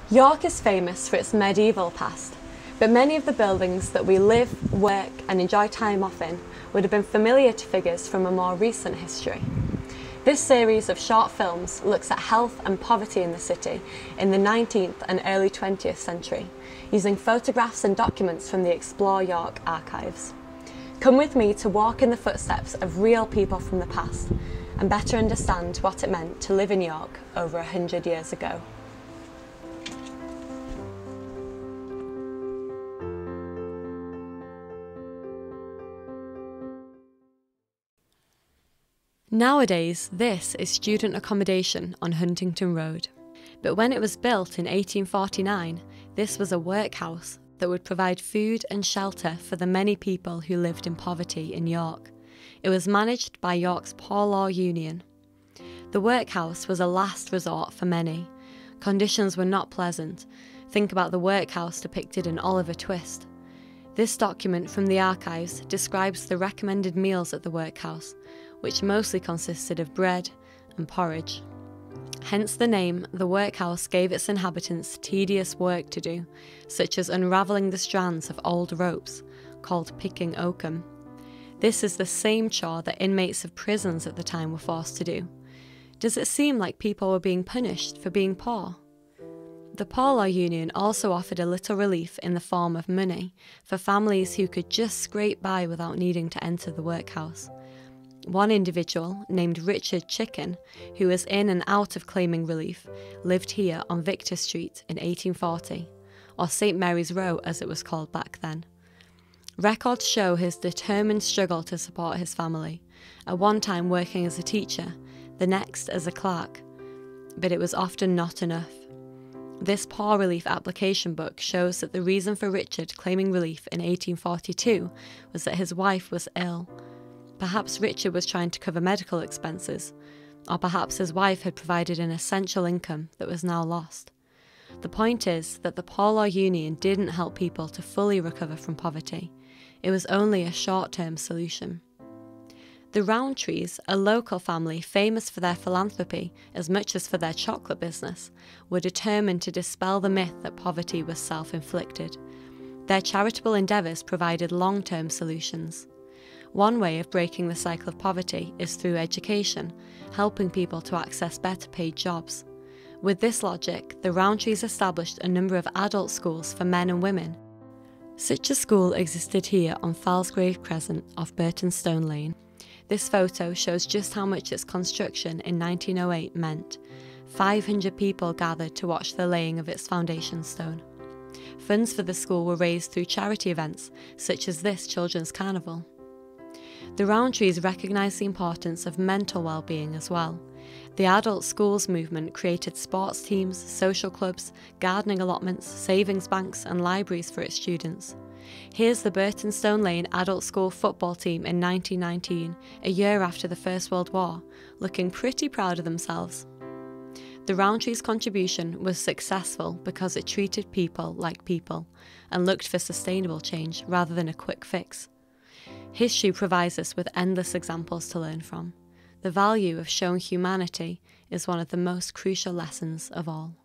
York is famous for its medieval past, but many of the buildings that we live, work and enjoy time off in would have been familiar to figures from a more recent history. This series of short films looks at health and poverty in the city in the 19th and early 20th century, using photographs and documents from the Explore York archives. Come with me to walk in the footsteps of real people from the past and better understand what it meant to live in York over 100 years ago. Nowadays, this is student accommodation on Huntington Road. But when it was built in 1849, this was a workhouse that would provide food and shelter for the many people who lived in poverty in York. It was managed by York's Poor Law Union. The workhouse was a last resort for many. Conditions were not pleasant. Think about the workhouse depicted in Oliver Twist. This document from the archives describes the recommended meals at the workhouse, which mostly consisted of bread and porridge. Hence the name, the workhouse gave its inhabitants tedious work to do, such as unravelling the strands of old ropes, called picking oakum. This is the same chore that inmates of prisons at the time were forced to do. Does it seem like people were being punished for being poor? The Poor Law Union also offered a little relief in the form of money for families who could just scrape by without needing to enter the workhouse. One individual, named Richard Chicken, who was in and out of claiming relief, lived here on Victor Street in 1840, or St Mary's Row as it was called back then. Records show his determined struggle to support his family, at one time working as a teacher, the next as a clerk, but it was often not enough. This poor relief application book shows that the reason for Richard claiming relief in 1842 was that his wife was ill. Perhaps Richard was trying to cover medical expenses, or perhaps his wife had provided an essential income that was now lost. The point is that the Poor Law Union didn't help people to fully recover from poverty. It was only a short-term solution. The Rowntrees, a local family famous for their philanthropy as much as for their chocolate business, were determined to dispel the myth that poverty was self-inflicted. Their charitable endeavours provided long-term solutions. One way of breaking the cycle of poverty is through education, helping people to access better paid jobs. With this logic, the Rowntrees established a number of adult schools for men and women. Such a school existed here on Falsgrave Crescent off Burtonstone Lane. This photo shows just how much its construction in 1908 meant. 500 people gathered to watch the laying of its foundation stone. Funds for the school were raised through charity events, such as this children's carnival. The Rowntrees recognised the importance of mental well-being as well. The adult schools movement created sports teams, social clubs, gardening allotments, savings banks and libraries for its students. Here's the Burtonstone Lane Adult School football team in 1919, a year after the First World War, looking pretty proud of themselves. The Rowntrees' contribution was successful because it treated people like people and looked for sustainable change rather than a quick fix. History provides us with endless examples to learn from. The value of showing humanity is one of the most crucial lessons of all.